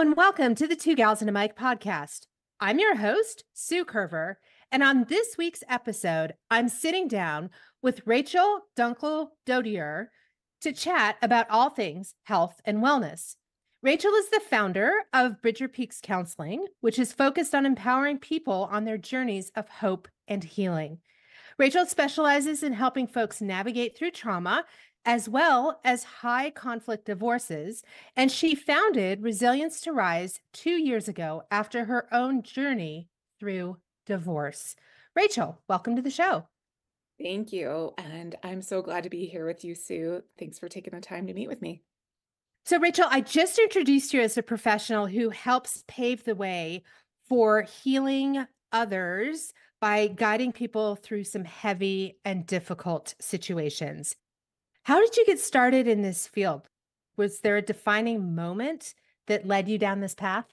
And welcome to the Two Gals and a Mic podcast. I'm your host, Sue Curver, and on this week's episode, I'm sitting down with Rachael Dunkel-Dodier to chat about all things health and wellness. Rachael is the founder of Bridger Peaks Counseling, which is focused on empowering people on their journeys of hope and healing. Rachael specializes in helping folks navigate through trauma as well as high conflict divorces, and she founded Resilience to Rise 2 years ago after her own journey through divorce. Rachael, welcome to the show. Thank you. And I'm so glad to be here with you, Sue. Thanks for taking the time to meet with me. So, Rachael, I just introduced you as a professional who helps pave the way for healing others by guiding people through some heavy and difficult situations. How did you get started in this field? Was there a defining moment that led you down this path?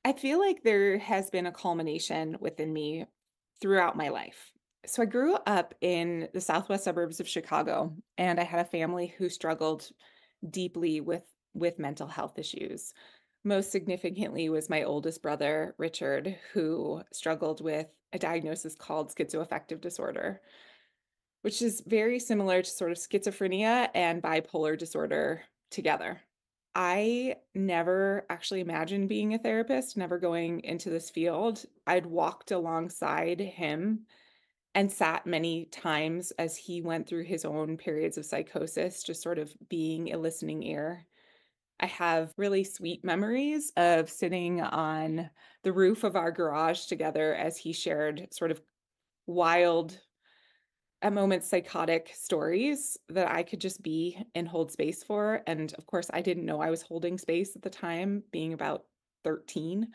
I feel like there has been a culmination within me throughout my life. So I grew up in the southwest suburbs of Chicago, and I had a family who struggled deeply with mental health issues. Most significantly was my oldest brother, Richard, who struggled with a diagnosis called schizoaffective disorder, which is very similar to sort of schizophrenia and bipolar disorder together. I never actually imagined being a therapist, never going into this field. I'd walked alongside him and sat many times as he went through his own periods of psychosis, just sort of being a listening ear. I have really sweet memories of sitting on the roof of our garage together as he shared sort of wild, at moments psychotic stories that I could just be and hold space for. And of course, I didn't know I was holding space at the time, being about 13.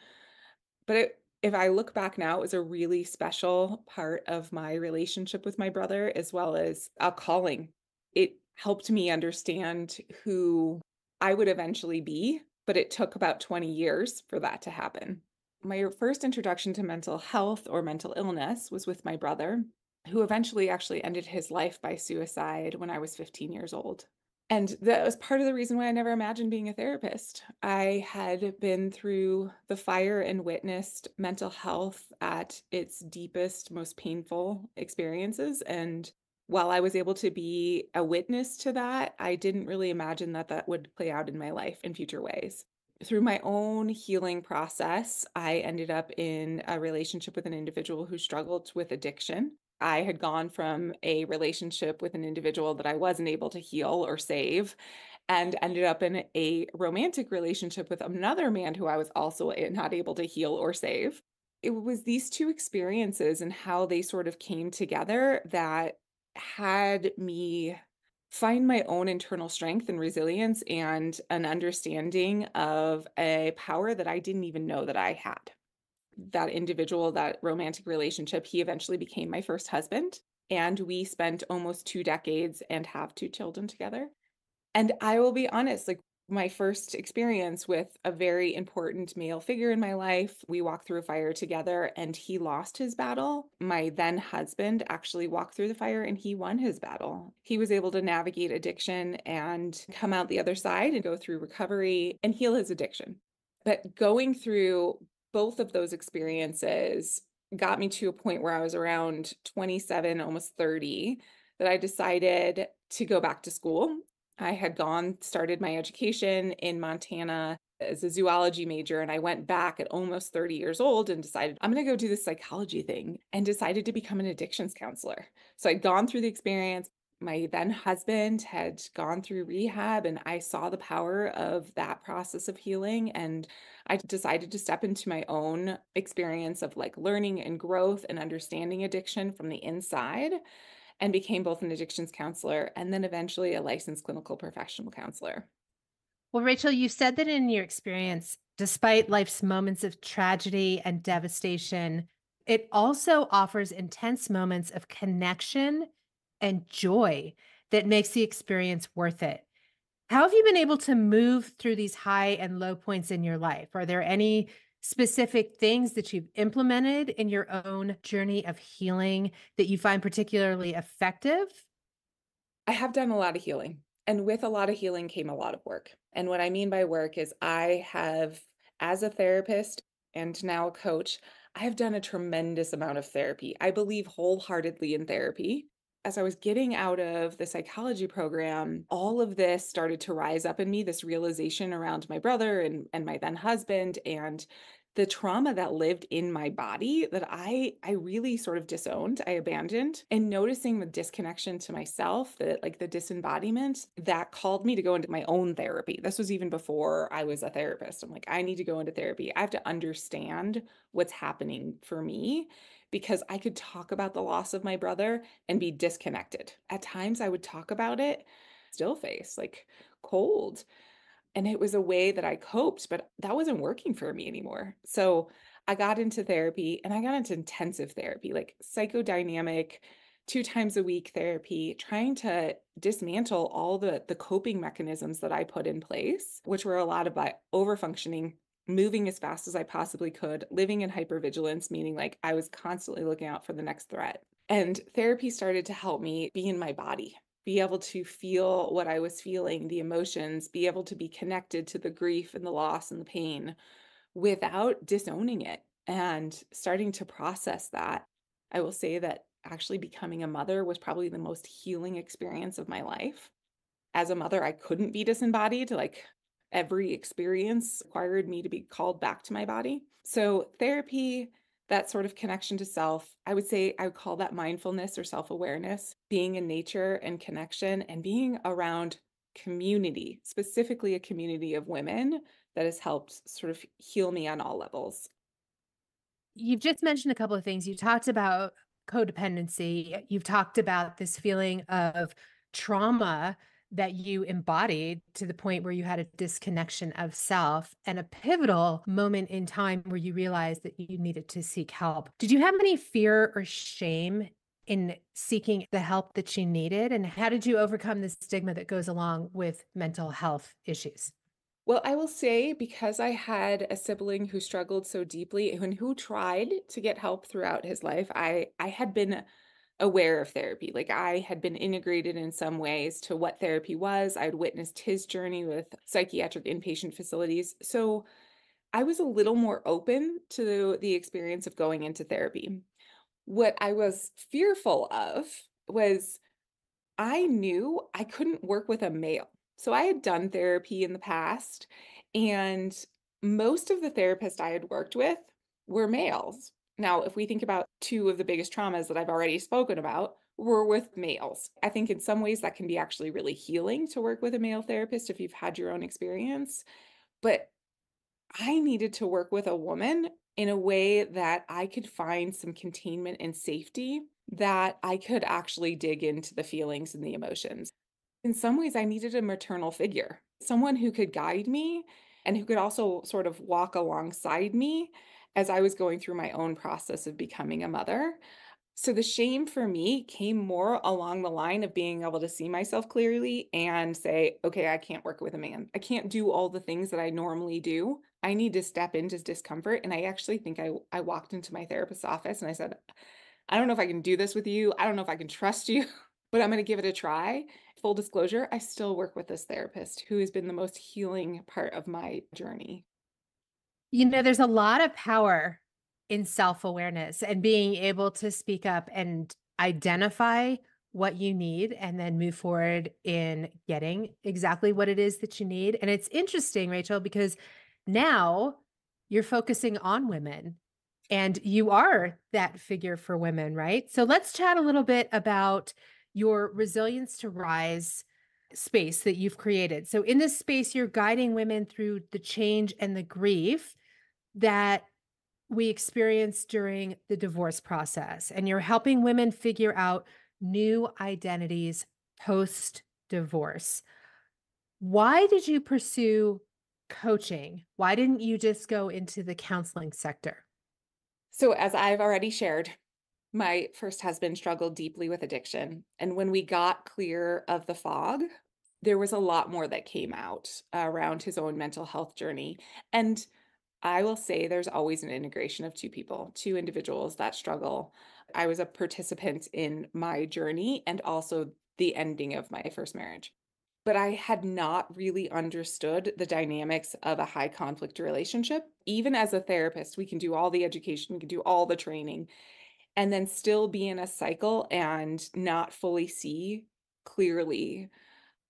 But if I look back now, it was a really special part of my relationship with my brother, as well as a calling. It helped me understand who I would eventually be, but it took about 20 years for that to happen. My first introduction to mental health or mental illness was with my brother, who eventually actually ended his life by suicide when I was 15 years old. And that was part of the reason why I never imagined being a therapist. I had been through the fire and witnessed mental health at its deepest, most painful experiences. And while I was able to be a witness to that, I didn't really imagine that that would play out in my life in future ways. Through my own healing process, I ended up in a relationship with an individual who struggled with addiction. I had gone from a relationship with an individual that I wasn't able to heal or save, and ended up in a romantic relationship with another man who I was also not able to heal or save. It was these two experiences and how they sort of came together that had me find my own internal strength and resilience and an understanding of a power that I didn't even know that I had. That individual, that romantic relationship, he eventually became my first husband, and we spent almost 2 decades and have 2 children together. And I will be honest, like, my first experience with a very important male figure in my life, we walked through a fire together and he lost his battle. My then husband actually walked through the fire and he won his battle. He was able to navigate addiction and come out the other side and go through recovery and heal his addiction. But going through both of those experiences got me to a point where I was around 27, almost 30, that I decided to go back to school. I had started my education in Montana as a zoology major, and I went back at almost 30 years old and decided I'm going to go do this psychology thing, and decided to become an addictions counselor. So I'd gone through the experience. My then husband had gone through rehab, and I saw the power of that process of healing. And I decided to step into my own experience of like learning and growth and understanding addiction from the inside, and became both an addictions counselor and then eventually a licensed clinical professional counselor. Well, Rachael, you said that in your experience, despite life's moments of tragedy and devastation, it also offers intense moments of connection and joy that makes the experience worth it. How have you been able to move through these high and low points in your life? Are there any specific things that you've implemented in your own journey of healing that you find particularly effective? I have done a lot of healing. And with a lot of healing came a lot of work. And what I mean by work is I have, as a therapist and now a coach, I have done a tremendous amount of therapy. I believe wholeheartedly in therapy. As I was getting out of the psychology program, all of this started to rise up in me, this realization around my brother and my then husband and the trauma that lived in my body that I really sort of disowned, I abandoned, and noticing the disconnection to myself, the disembodiment, that called me to go into my own therapy. This was even before I was a therapist. I'm like, I need to go into therapy. I have to understand what's happening for me because I could talk about the loss of my brother and be disconnected. At times I would talk about it, still face, like cold. And it was a way that I coped, but that wasn't working for me anymore. So I got into therapy and I got into intensive therapy, like psychodynamic, 2 times a week therapy, trying to dismantle all the coping mechanisms that I put in place, which were a lot about overfunctioning, moving as fast as I possibly could, living in hypervigilance, meaning like I was constantly looking out for the next threat. And therapy started to help me be in my body, be able to feel what I was feeling, the emotions, be able to be connected to the grief and the loss and the pain without disowning it and starting to process that. I will say that actually becoming a mother was probably the most healing experience of my life. As a mother, I couldn't be disembodied. Like every experience required me to be called back to my body. So, therapy, that sort of connection to self, I would say I would call that mindfulness or self awareness, being in nature and connection and being around community, specifically a community of women that has helped sort of heal me on all levels. You've just mentioned a couple of things. You talked about codependency. You've talked about this feeling of trauma that you embodied to the point where you had a disconnection of self and a pivotal moment in time where you realized that you needed to seek help. Did you have any fear or shame in seeking the help that you needed? And how did you overcome the stigma that goes along with mental health issues? Well, I will say because I had a sibling who struggled so deeply and who tried to get help throughout his life, I had been aware of therapy. Like I had been integrated in some ways to what therapy was. I'd witnessed his journey with psychiatric inpatient facilities. So I was a little more open to the experience of going into therapy. What I was fearful of was I knew I couldn't work with a male. So I had done therapy in the past, and most of the therapists I had worked with were males. Now, if we think about two of the biggest traumas that I've already spoken about, were with males. I think in some ways that can be actually really healing to work with a male therapist if you've had your own experience. But I needed to work with a woman in a way that I could find some containment and safety, that I could actually dig into the feelings and the emotions. In some ways, I needed a maternal figure, someone who could guide me and who could also sort of walk alongside me as I was going through my own process of becoming a mother. So the shame for me came more along the line of being able to see myself clearly and say, okay, I can't work with a man. I can't do all the things that I normally do. I need to step into discomfort. And I actually think I walked into my therapist's office and I said, I don't know if I can do this with you. I don't know if I can trust you, but I'm going to give it a try. Full disclosure, I still work with this therapist who has been the most healing part of my journey. There's a lot of power in self-awareness and being able to speak up and identify what you need and then move forward in getting exactly what it is that you need. And it's interesting, Rachel, because now you're focusing on women and you are that figure for women, right? So let's chat a little bit about your resilience to rise space that you've created. So in this space, you're guiding women through the change and the grief that we experience during the divorce process. And you're helping women figure out new identities post divorce. Why did you pursue coaching? Why didn't you just go into the counseling sector? So, as I've already shared, my first husband struggled deeply with addiction. And when we got clear of the fog, there was a lot more that came out around his own mental health journey. And I will say there's always an integration of two people, two individuals that struggle. I was a participant in my journey and also the ending of my first marriage. but I had not really understood the dynamics of a high conflict relationship. Even as a therapist, we can do all the education, we can do all the training, and then still be in a cycle and not fully see clearly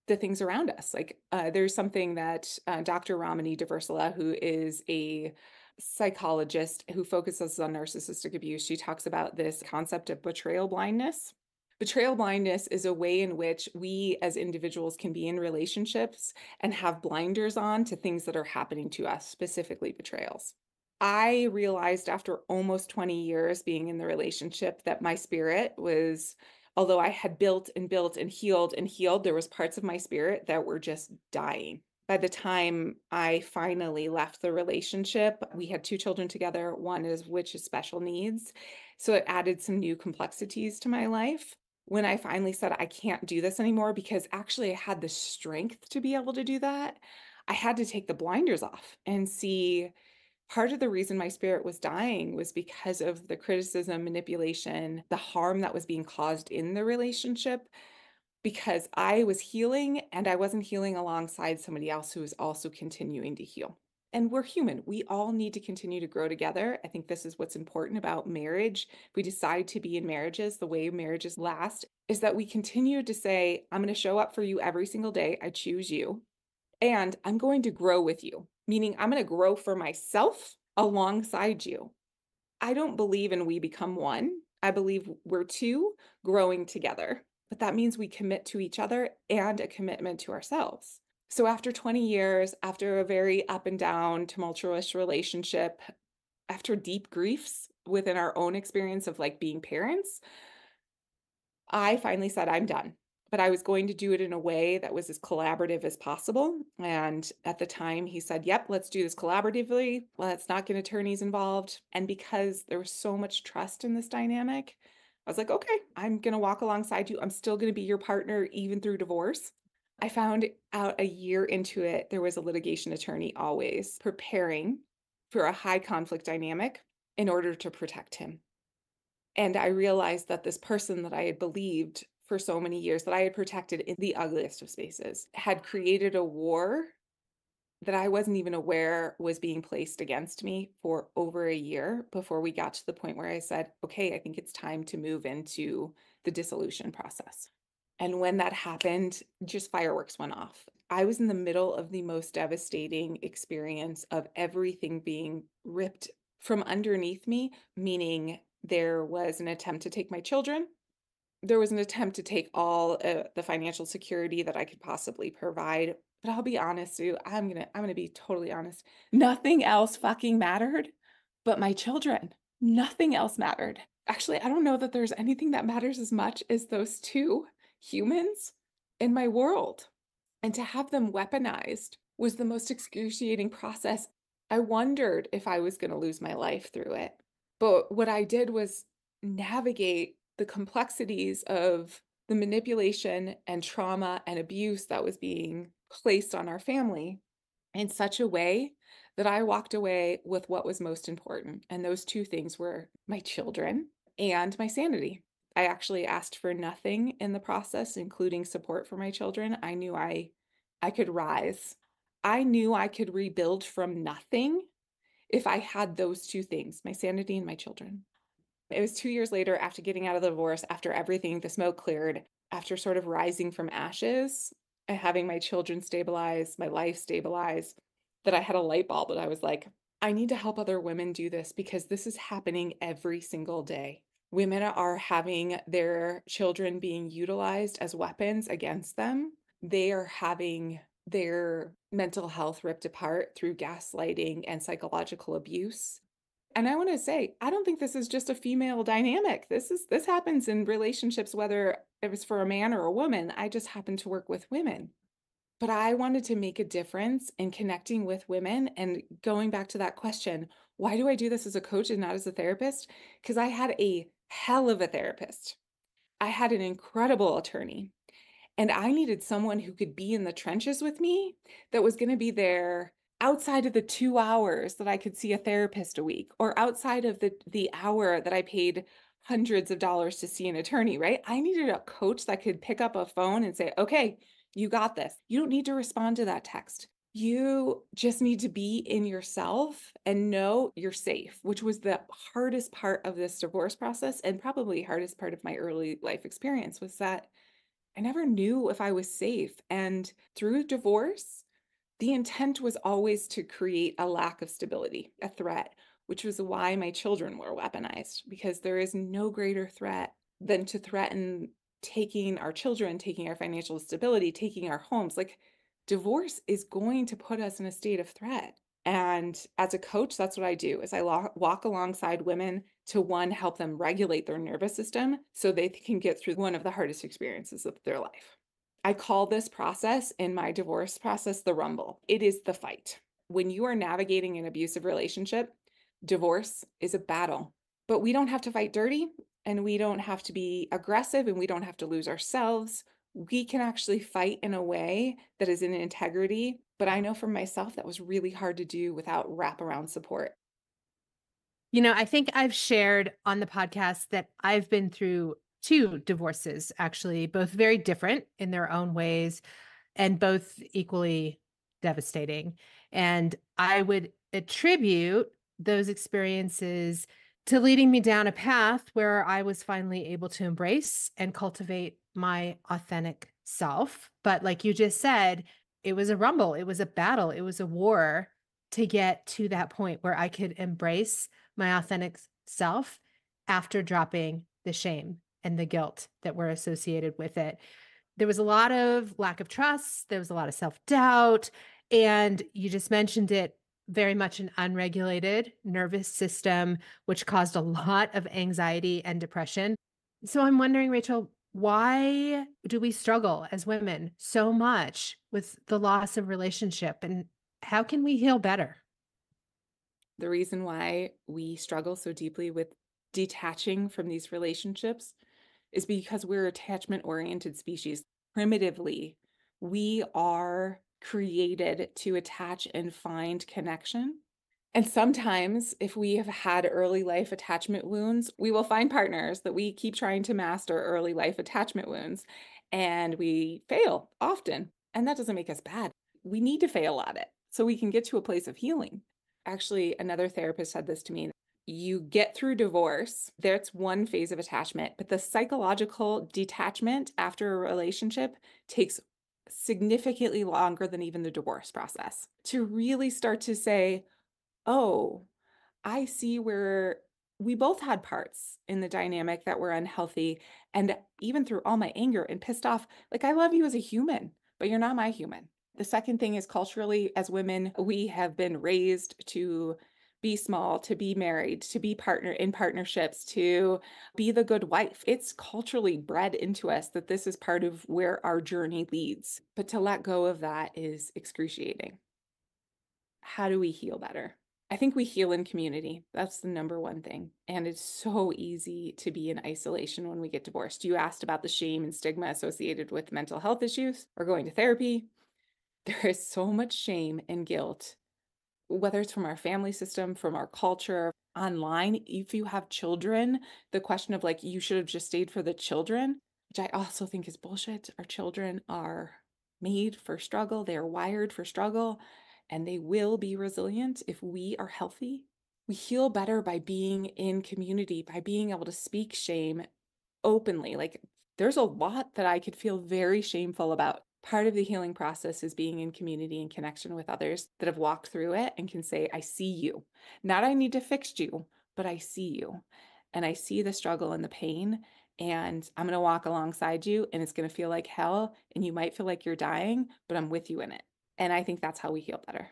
the things around us. Like, there's something that Dr. Ramani Diversala, who is a psychologist who focuses on narcissistic abuse, she talks about this concept of betrayal blindness. Betrayal blindness is a way in which we as individuals can be in relationships and have blinders on to things that are happening to us, specifically betrayals. I realized after almost 20 years being in the relationship that my spirit was, although I had built and built and healed, there was parts of my spirit that were just dying. By the time I finally left the relationship, we had 2 children together, one is which is special needs. So it added some new complexities to my life. When I finally said, I can't do this anymore, because actually I had the strength to be able to do that, I had to take the blinders off and see part of the reason my spirit was dying was because of the criticism, manipulation, the harm that was being caused in the relationship, because I was healing and I wasn't healing alongside somebody else who was also continuing to heal. And we're human. We all need to continue to grow together. I think this is what's important about marriage. If we decide to be in marriages, the way marriages last is that we continue to say, I'm going to show up for you every single day. I choose you. And I'm going to grow with you, meaning I'm going to grow for myself alongside you. I don't believe in we become one. I believe we're two growing together, but that means we commit to each other and a commitment to ourselves. So after 20 years, after a very up and down, tumultuous relationship, after deep griefs within our own experience of like being parents, I finally said, I'm done. But I was going to do it in a way that was as collaborative as possible. And at the time, he said, yep, let's do this collaboratively. Let's not get attorneys involved. And because there was so much trust in this dynamic, I was like, okay, I'm going to walk alongside you. I'm still going to be your partner, even through divorce. I found out a year into it, there was a litigation attorney always preparing for a high conflict dynamic in order to protect him. And I realized that this person that I had believed for so many years, that I had protected in the ugliest of spaces, had created a war that I wasn't even aware was being placed against me for over a year before we got to the point where I said, okay, I think it's time to move into the dissolution process. And when that happened, just fireworks went off. I was in the middle of the most devastating experience of everything being ripped from underneath me, meaning there was an attempt to take my children. There was an attempt to take all the financial security that I could possibly provide. But I'll be honest, Sue, I'm gonna be totally honest. Nothing else fucking mattered but my children. Nothing else mattered. Actually, I don't know that there's anything that matters as much as those 2 humans in my world. And to have them weaponized was the most excruciating process. I wondered if I was going to lose my life through it. But what I did was navigate the complexities of the manipulation and trauma and abuse that was being placed on our family in such a way that I walked away with what was most important. And those 2 things were my children and my sanity. I actually asked for nothing in the process, including support for my children. I knew I could rise. I knew I could rebuild from nothing if I had those 2 things, my sanity and my children. It was 2 years later, after getting out of the divorce, after everything, the smoke cleared, after sort of rising from ashes and having my children stabilize, my life stabilize, that I had a light bulb that I was like, I need to help other women do this because this is happening every single day. Women are having their children being utilized as weapons against them. They are having their mental health ripped apart through gaslighting and psychological abuse. And I want to say, I don't think this is just a female dynamic. This happens in relationships, whether it was for a man or a woman. I just happen to work with women. But I wanted to make a difference in connecting with women and going back to that question, why do I do this as a coach and not as a therapist? Because I had a hell of a therapist. I had an incredible attorney. And I needed someone who could be in the trenches with me, that was going to be there outside of the 2 hours that I could see a therapist a week, or outside of the hour that I paid hundreds of dollars to see an attorney, right? I needed a coach that could pick up a phone and say, okay, You got this. You don't need to respond to that text. You just need to be in yourself and know you're safe, which was the hardest part of this divorce process and probably hardest part of my early life experience was that I never knew if I was safe. And through divorce, the intent was always to create a lack of stability, a threat, which was why my children were weaponized, because there is no greater threat than to threaten taking our children, taking our financial stability, taking our homes. Like divorce is going to put us in a state of threat. And as a coach, that's what I do is I walk alongside women to one, help them regulate their nervous system so they can get through one of the hardest experiences of their life. I call this process in my divorce process the rumble. It is the fight. When you are navigating an abusive relationship, divorce is a battle, but we don't have to fight dirty and we don't have to be aggressive and we don't have to lose ourselves. We can actually fight in a way that is in integrity. But I know for myself that was really hard to do without wraparound support. I think I've shared on the podcast that I've been through two divorces, actually, both very different in their own ways and both equally devastating. And I would attribute those experiences to leading me down a path where I was finally able to embrace and cultivate my authentic self. But like you just said, it was a rumble, it was a battle, it was a war to get to that point where I could embrace my authentic self after dropping the shame and the guilt that were associated with it. There was a lot of lack of trust, there was a lot of self-doubt, and you just mentioned it, very much an unregulated nervous system, which caused a lot of anxiety and depression. So I'm wondering, Rachel, why do we struggle as women so much with the loss of relationship, and how can we heal better? The reason why we struggle so deeply with detaching from these relationships is because we're attachment-oriented species. Primitively, we are created to attach and find connection. And sometimes, if we have had early life attachment wounds, we will find partners that we keep trying to master early life attachment wounds, and we fail often. And that doesn't make us bad. We need to fail at it so we can get to a place of healing. Actually, another therapist said this to me. You get through divorce, that's one phase of attachment, but the psychological detachment after a relationship takes significantly longer than even the divorce process to really start to say, oh, I see where we both had parts in the dynamic that were unhealthy. And even through all my anger and pissed off, like I love you as a human, but you're not my human. The second thing is culturally, as women, we have been raised to be small, to be married, to be partnerships, to be the good wife. It's culturally bred into us that this is part of where our journey leads. But to let go of that is excruciating. How do we heal better? I think we heal in community. That's the number one thing. And it's so easy to be in isolation when we get divorced. You asked about the shame and stigma associated with mental health issues or going to therapy. There is so much shame and guilt, whether it's from our family system, from our culture, online. If you have children, the question of like, you should have just stayed for the children, which I also think is bullshit. Our children are made for struggle. They are wired for struggle, and they will be resilient if we are healthy. We heal better by being in community, by being able to speak shame openly. Like there's a lot that I could feel very shameful about. Part of the healing process is being in community and connection with others that have walked through it and can say, I see you. Not I need to fix you, but I see you. And I see the struggle and the pain. And I'm going to walk alongside you, and it's going to feel like hell. And you might feel like you're dying, but I'm with you in it. And I think that's how we heal better.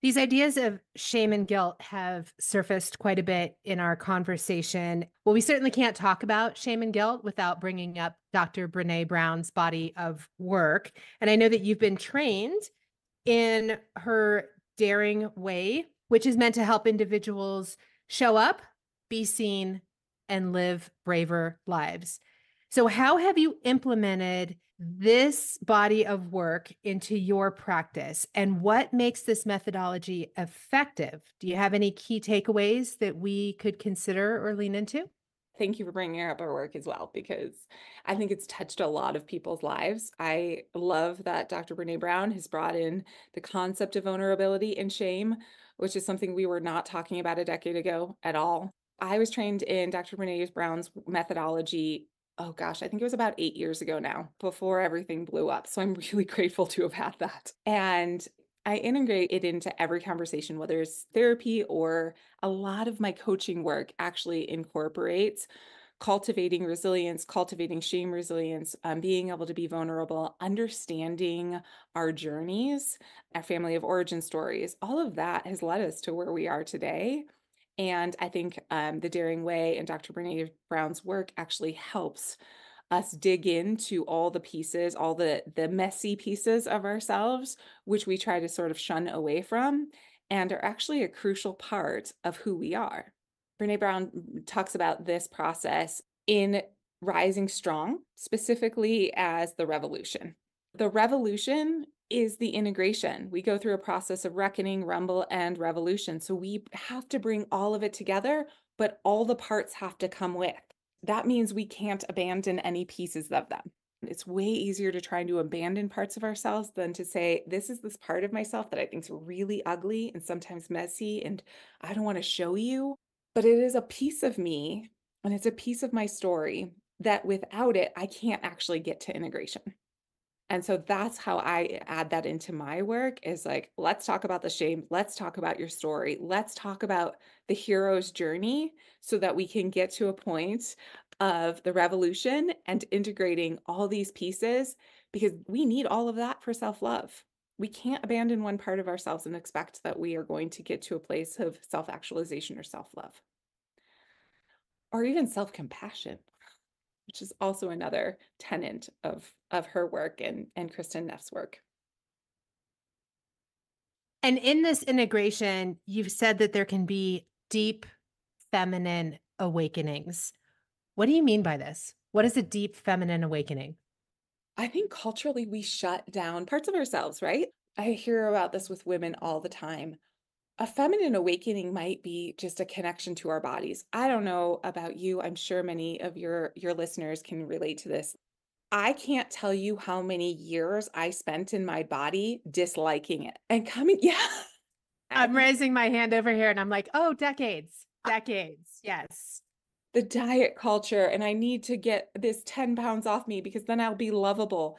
These ideas of shame and guilt have surfaced quite a bit in our conversation. Well, we certainly can't talk about shame and guilt without bringing up Dr. Brené Brown's body of work. And I know that you've been trained in her daring way, which is meant to help individuals show up, be seen, and live braver lives. So, how have you implemented this body of work into your practice, and what makes this methodology effective? Do you have any key takeaways that we could consider or lean into? Thank you for bringing up our work as well, because I think it's touched a lot of people's lives. I love that Dr. Brene Brown has brought in the concept of vulnerability and shame, which is something we were not talking about a decade ago at all. I was trained in Dr. Brene Brown's methodology. Oh gosh, I think it was about 8 years ago now, before everything blew up. So I'm really grateful to have had that. And I integrate it into every conversation, whether it's therapy or a lot of my coaching work actually incorporates cultivating resilience, cultivating shame resilience, being able to be vulnerable, understanding our journeys, our family of origin stories. All of that has led us to where we are today. And I think the Daring Way and Dr. Brene Brown's work actually helps us dig into all the pieces, all the messy pieces of ourselves, which we try to sort of shun away from, and are actually a crucial part of who we are. Brene Brown talks about this process in Rising Strong, specifically as the revolution. The revolution is the integration. We go through a process of reckoning, rumble, and revolution. So we have to bring all of it together, but all the parts have to come with. That means we can't abandon any pieces of them. It's way easier to try to abandon parts of ourselves than to say, this is this part of myself that I think is really ugly and sometimes messy, and I don't want to show you, but it is a piece of me and it's a piece of my story that without it, I can't actually get to integration. And so that's how I add that into my work is like, let's talk about the shame. Let's talk about your story. Let's talk about the hero's journey so that we can get to a point of the revolution and integrating all these pieces, because we need all of that for self-love. We can't abandon one part of ourselves and expect that we are going to get to a place of self-actualization or self-love, or even self-compassion, which is also another tenet of her work and Kristen Neff's work. And in this integration, you've said that there can be deep feminine awakenings. What do you mean by this? What is a deep feminine awakening? I think culturally we shut down parts of ourselves, right? I hear about this with women all the time. A feminine awakening might be just a connection to our bodies. I don't know about you. I'm sure many of your listeners can relate to this. I can't tell you how many years I spent in my body disliking it and coming, yeah. I'm raising my hand over here and I'm like, oh, decades, decades. Yes. The diet culture, and I need to get this 10 pounds off me because then I'll be lovable.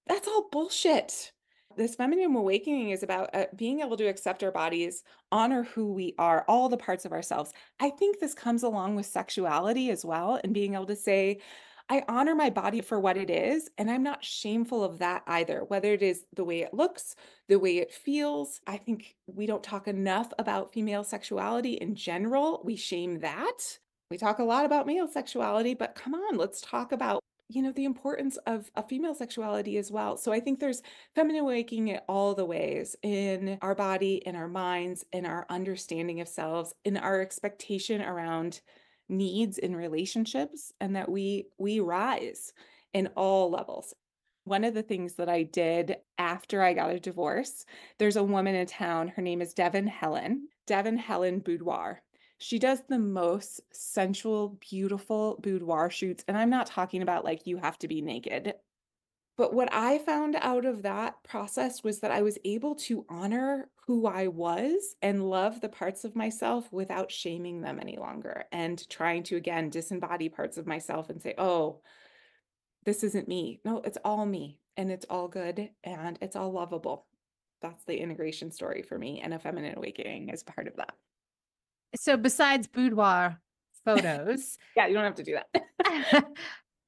That's all bullshit. This feminine awakening is about being able to accept our bodies, honor who we are, all the parts of ourselves. I think this comes along with sexuality as well, and being able to say, I honor my body for what it is, and I'm not shameful of that either, whether it is the way it looks, the way it feels. I think we don't talk enough about female sexuality in general. We shame that. We talk a lot about male sexuality, but come on, let's talk about the importance of a female sexuality as well. So I think there's feminine awakening in all the ways, in our body, in our minds, in our understanding of selves, in our expectation around needs in relationships, and that we rise in all levels. One of the things that I did after I got a divorce, there's a woman in town, her name is Devin Helen Boudoir. She does the most sensual, beautiful boudoir shoots. And I'm not talking about like you have to be naked. But what I found out of that process was that I was able to honor who I was and love the parts of myself without shaming them any longer, and trying to, again, disembody parts of myself and say, oh, this isn't me. No, it's all me, and it's all good, and it's all lovable. That's the integration story for me, and a feminine awakening is part of that. So besides boudoir photos, Yeah, you don't have to do that.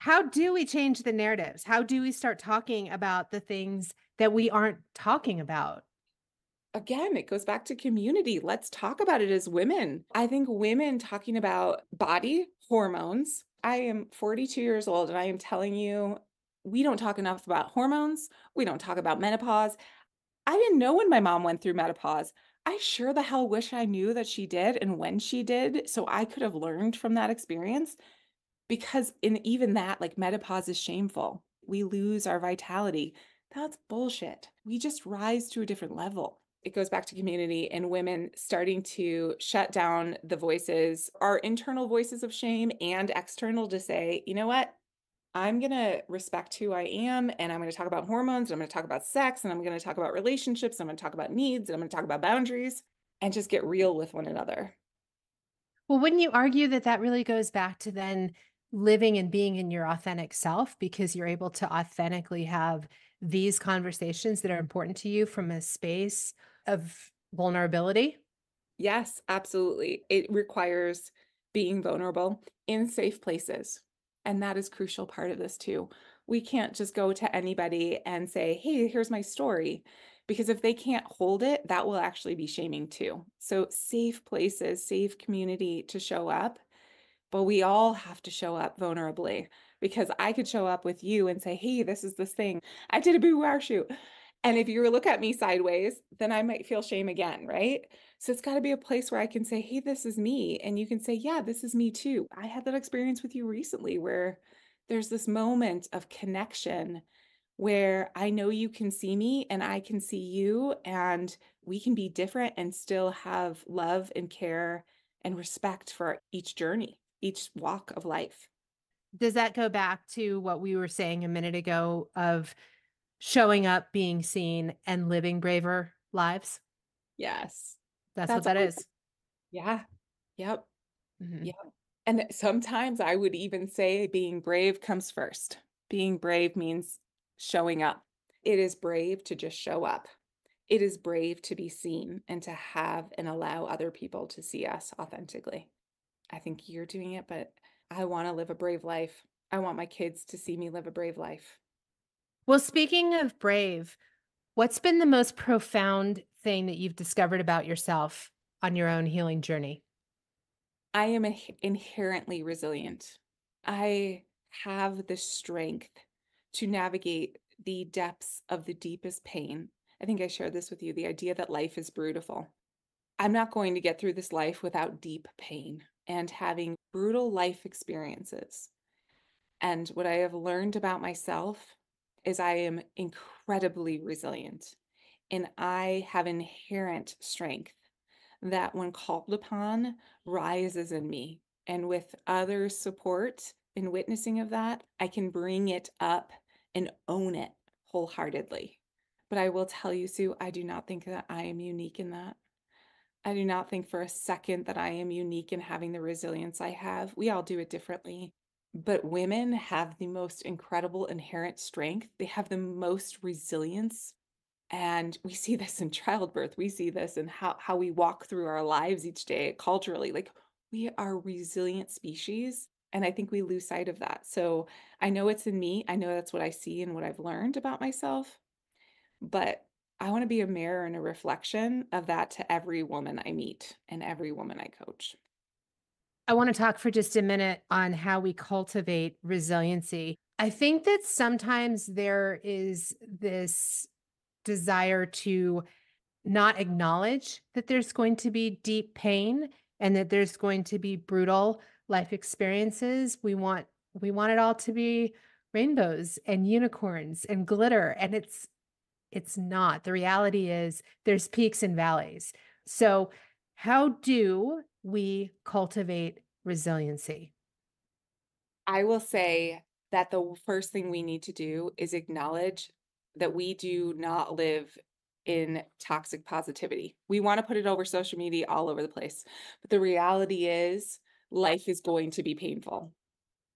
how do we change the narratives? How do we start talking about the things that we aren't talking about? Again, it goes back to community. Let's talk about it as women. I think women talking about body hormones. I am 42 years old, and I am telling you, we don't talk enough about hormones. We don't talk about menopause. I didn't know when my mom went through menopause. I sure the hell wish I knew that she did and when she did, so I could have learned from that experience. Because in even that, like, menopause is shameful. We lose our vitality. That's bullshit. We just rise to a different level. It goes back to community and women starting to shut down the voices, our internal voices of shame and external, to say, you know what? I'm going to respect who I am, and I'm going to talk about hormones, and I'm going to talk about sex, and I'm going to talk about relationships, and I'm going to talk about needs, and I'm going to talk about boundaries, and just get real with one another. Well, wouldn't you argue that that really goes back to then living and being in your authentic self because you're able to authentically have these conversations that are important to you from a space of vulnerability? Yes, absolutely. It requires being vulnerable in safe places. And that is a crucial part of this too. We can't just go to anybody and say, hey, here's my story. Because if they can't hold it, that will actually be shaming too. So, safe places, safe community to show up. But we all have to show up vulnerably, because I could show up with you and say, hey, this is this thing. I did a boudoir shoot. And if you look at me sideways, then I might feel shame again, right? So it's got to be a place where I can say, hey, this is me. And you can say, yeah, this is me too. I had that experience with you recently where there's this moment of connection where I know you can see me and I can see you, and we can be different and still have love and care and respect for each journey, each walk of life. Does that go back to what we were saying a minute ago of showing up, being seen, and living braver lives? Yes. That's what That's that all. is. Yeah. Yep. Mhm. Yep. And sometimes I would even say being brave comes first. Being brave means showing up. It is brave to just show up. It is brave to be seen and to have and allow other people to see us authentically. I think you're doing it, but I want to live a brave life. I want my kids to see me live a brave life. Well, speaking of brave, what's been the most profound thing that you've discovered about yourself on your own healing journey? I am inherently resilient. I have the strength to navigate the depths of the deepest pain. I think I shared this with you, the idea that life is brutal. I'm not going to get through this life without deep pain and having brutal life experiences. And what I have learned about myself is I am incredibly resilient, and I have inherent strength that, when called upon, rises in me. And with others' support and witnessing of that, I can bring it up and own it wholeheartedly. But I will tell you, Sue, I do not think that I am unique in that. I do not think for a second that I am unique in having the resilience I have. We all do it differently. But women have the most incredible inherent strength. They have the most resilience. And we see this in childbirth. We see this in how we walk through our lives each day culturally. Like, we are a resilient species. And I think we lose sight of that. So I know it's in me. I know that's what I see and what I've learned about myself. But I want to be a mirror and a reflection of that to every woman I meet and every woman I coach. I want to talk for just a minute on how we cultivate resiliency. I think that sometimes there is this desire to not acknowledge that there's going to be deep pain and that there's going to be brutal life experiences. We want it all to be rainbows and unicorns and glitter, and it's not. The reality is there's peaks and valleys. So, how do we cultivate resiliency? I will say that the first thing we need to do is acknowledge that we do not live in toxic positivity. We want to put it over social media all over the place. But the reality is, life is going to be painful.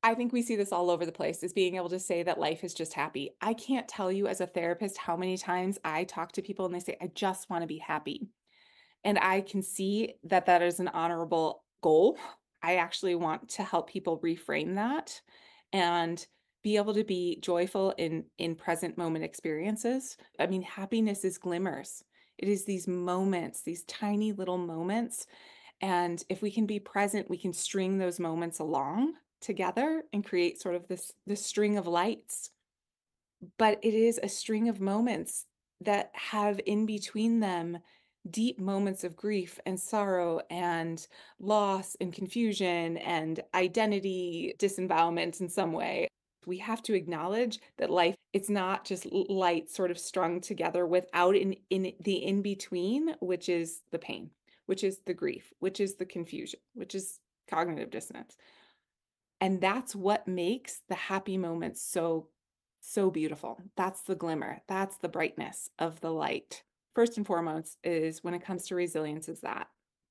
I think we see this all over the place, is being able to say that life is just happy. I can't tell you as a therapist how many times I talk to people and they say, I just want to be happy. And I can see that that is an honorable goal. I actually want to help people reframe that and be able to be joyful in present moment experiences. I mean, happiness is glimmers. It is these moments, these tiny little moments. And if we can be present, we can string those moments along together and create sort of this string of lights. But it is a string of moments that have in between them deep moments of grief and sorrow and loss and confusion and identity disembowelment in some way. We have to acknowledge that life, it's not just light sort of strung together without in the in between, which is the pain, which is the grief, which is the confusion, which is cognitive dissonance. And that's what makes the happy moments so beautiful. That's the glimmer. That's the brightness of the light. First and foremost is when it comes to resilience is that.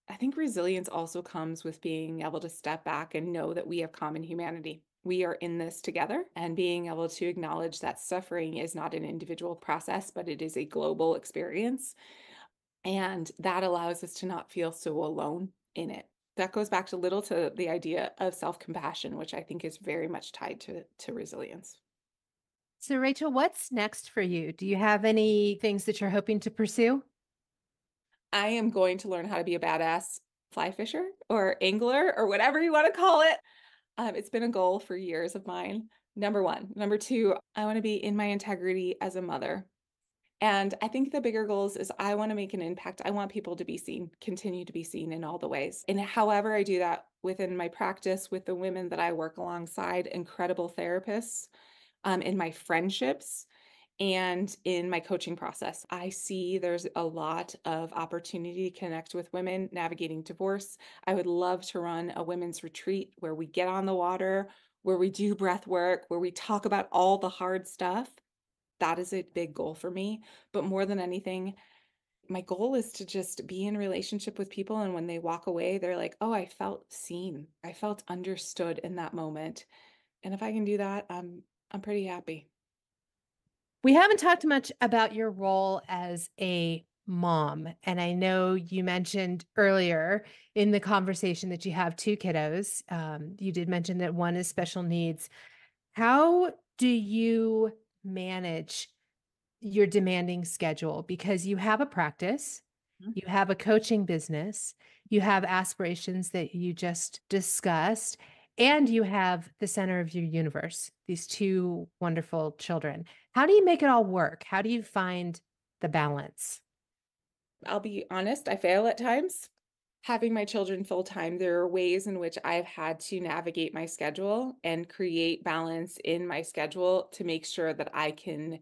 I think resilience also comes with being able to step back and know that we have common humanity. We are in this together, and being able to acknowledge that suffering is not an individual process, but it is a global experience. And that allows us to not feel so alone in it. That goes back a little to the idea of self-compassion, which I think is very much tied to resilience. So, Rachel, what's next for you? Do you have any things that you're hoping to pursue? I am going to learn how to be a badass fly fisher or angler or whatever you want to call it. It's been a goal for years of mine. Number one. Number two, I want to be in my integrity as a mother. And I think the bigger goals is I want to make an impact. I want people to be seen, continue to be seen in all the ways. And however I do that within my practice with the women that I work alongside, incredible therapists, in my friendships, and in my coaching process. I see there's a lot of opportunity to connect with women navigating divorce. I would love to run a women's retreat where we get on the water, where we do breath work, where we talk about all the hard stuff. That is a big goal for me. But more than anything, my goal is to just be in relationship with people. And when they walk away, they're like, oh, I felt seen. I felt understood in that moment. And if I can do that, I'm pretty happy. We haven't talked much about your role as a mom. And I know you mentioned earlier in the conversation that you have two kiddos. You did mention that one is special needs. How do you manage your demanding schedule? Because you have a practice, Mhm. you have a coaching business, you have aspirations that you just discussed, and you have the center of your universe, these two wonderful children. How do you make it all work? How do you find the balance? I'll be honest, I fail at times. Having my children full time, there are ways in which I've had to navigate my schedule and create balance in my schedule to make sure that I can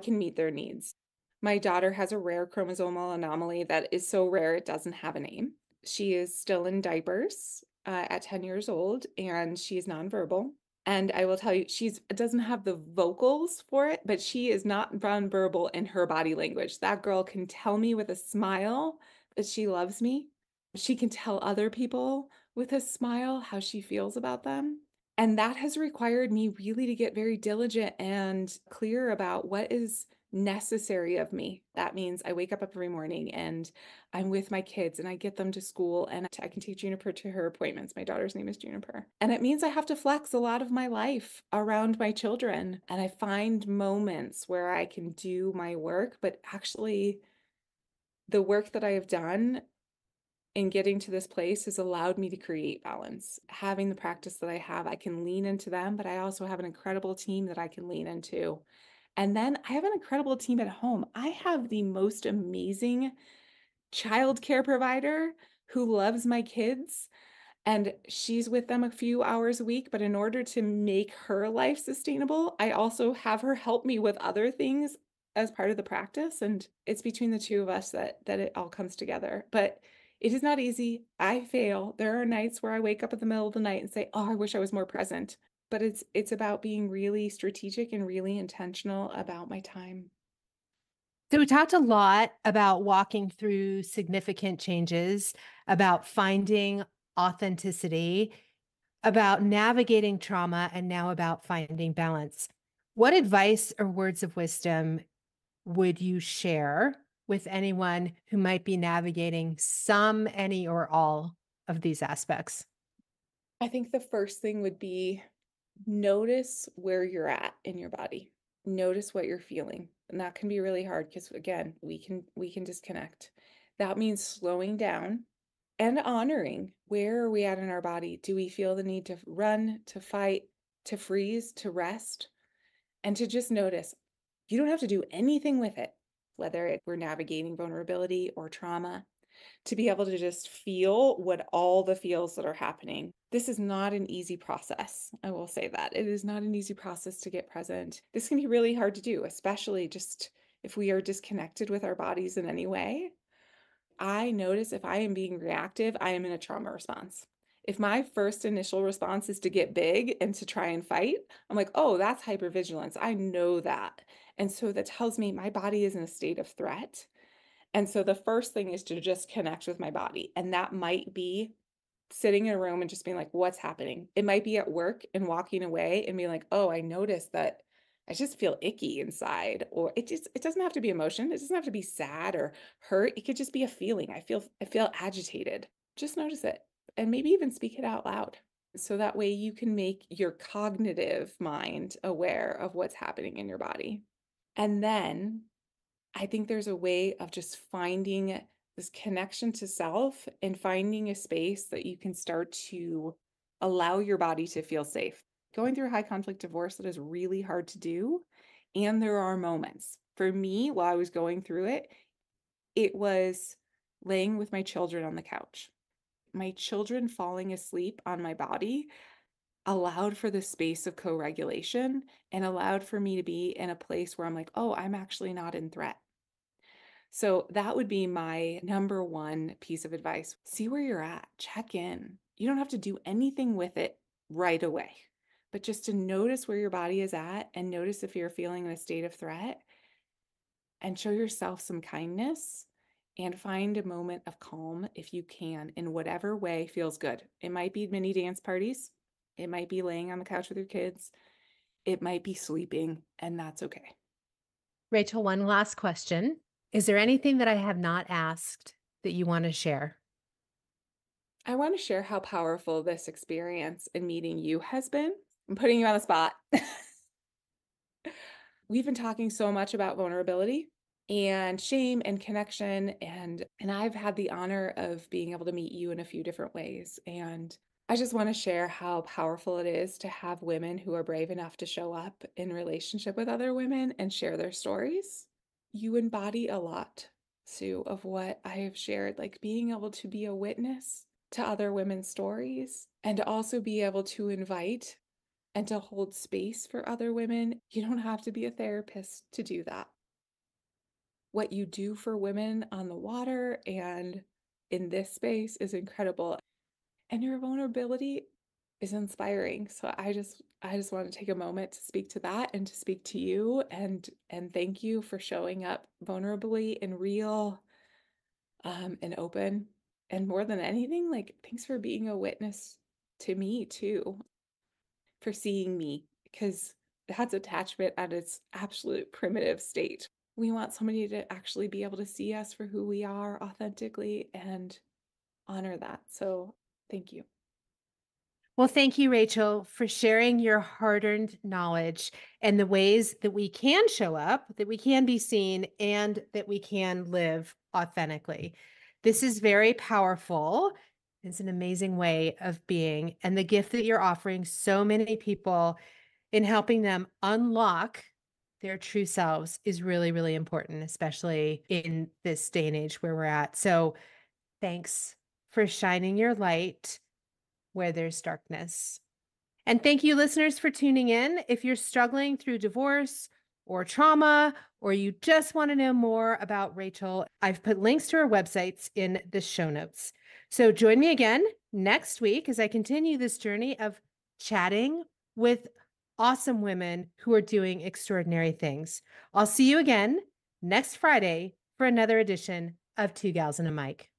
meet their needs. My daughter has a rare chromosomal anomaly that is so rare it doesn't have a name. She is still in diapers at 10 years old, and she is nonverbal. And I will tell you, she's doesn't have the vocals for it, but she is not nonverbal in her body language. That girl can tell me with a smile that she loves me. She can tell other people with a smile how she feels about them. And that has required me really to get very diligent and clear about what is necessary of me. That means I wake up every morning and I'm with my kids and I get them to school and I can take Juniper to her appointments. My daughter's name is Juniper. And it means I have to flex a lot of my life around my children. And I find moments where I can do my work, but actually the work that I have done in getting to this place has allowed me to create balance. Having the practice that I have, I can lean into them, but I also have an incredible team that I can lean into. And then I have an incredible team at home. I have the most amazing childcare provider who loves my kids, and she's with them a few hours a week. But in order to make her life sustainable, I also have her help me with other things as part of the practice. And it's between the two of us that it all comes together. But it is not easy. I fail. There are nights where I wake up in the middle of the night and say, "Oh, I wish I was more present." But it's about being really strategic and really intentional about my time. So, we talked a lot about walking through significant changes, about finding authenticity, about navigating trauma, and now about finding balance. What advice or words of wisdom would you share with anyone who might be navigating some, any, or all of these aspects? I think the first thing would be notice where you're at in your body. Notice what you're feeling. And that can be really hard because again, we can disconnect. That means slowing down and honoring where are we at in our body? Do we feel the need to run, to fight, to freeze, to rest? And to just notice. You don't have to do anything with it, whether we're navigating vulnerability or trauma. to be able to just feel what all the feels that are happening. This is not an easy process. I will say that. It is not an easy process to get present. This can be really hard to do, especially just if we are disconnected with our bodies in any way. I notice if I am being reactive, I am in a trauma response. If my first initial response is to get big and to try and fight, I'm like, oh, that's hypervigilance. I know that. And so that tells me my body is in a state of threat. And so the first thing is to just connect with my body. And that might be sitting in a room and just being like, what's happening? It might be at work and walking away and being like, oh, I noticed that I just feel icky inside. Or it doesn't have to be emotion. It doesn't have to be sad or hurt. It could just be a feeling. I feel agitated. Just notice it and maybe even speak it out loud. So that way you can make your cognitive mind aware of what's happening in your body. And then I think there's a way of just finding this connection to self and finding a space that you can start to allow your body to feel safe. Going through a high conflict divorce, that is really hard to do. And there are moments. For me, while I was going through it, it was laying with my children on the couch. My children falling asleep on my body allowed for the space of co-regulation and allowed for me to be in a place where I'm like, oh, I'm actually not in threat. So that would be my number one piece of advice. See where you're at, check in. You don't have to do anything with it right away, but just to notice where your body is at and notice if you're feeling in a state of threat and show yourself some kindness and find a moment of calm if you can in whatever way feels good. It might be mini dance parties. It might be laying on the couch with your kids. It might be sleeping, and that's okay. Rachel, one last question. Is there anything that I have not asked that you want to share? I want to share how powerful this experience in meeting you has been. I'm putting you on the spot. We've been talking so much about vulnerability and shame and connection, and I've had the honor of being able to meet you in a few different ways. And I just want to share how powerful it is to have women who are brave enough to show up in relationship with other women and share their stories. You embody a lot, Sue, of what I have shared, like being able to be a witness to other women's stories and to also be able to invite and to hold space for other women. You don't have to be a therapist to do that. What you do for women on the water and in this space is incredible. And your vulnerability is inspiring. So I just want to take a moment to speak to that and to speak to you and thank you for showing up vulnerably and real and open. And more than anything, like thanks for being a witness to me too, for seeing me, because that's attachment at its absolute primitive state. We want somebody to actually be able to see us for who we are authentically and honor that. So thank you. Well, thank you, Rachel, for sharing your hard-earned knowledge and the ways that we can show up, that we can be seen, and that we can live authentically. This is very powerful. It's an amazing way of being. And the gift that you're offering so many people in helping them unlock their true selves is really, really important, especially in this day and age where we're at. So thanks for shining your light where there's darkness. And thank you, listeners, for tuning in. If you're struggling through divorce or trauma, or you just want to know more about Rachel, I've put links to her websites in the show notes. So join me again next week as I continue this journey of chatting with awesome women who are doing extraordinary things. I'll see you again next Friday for another edition of Two Gals and a Mic.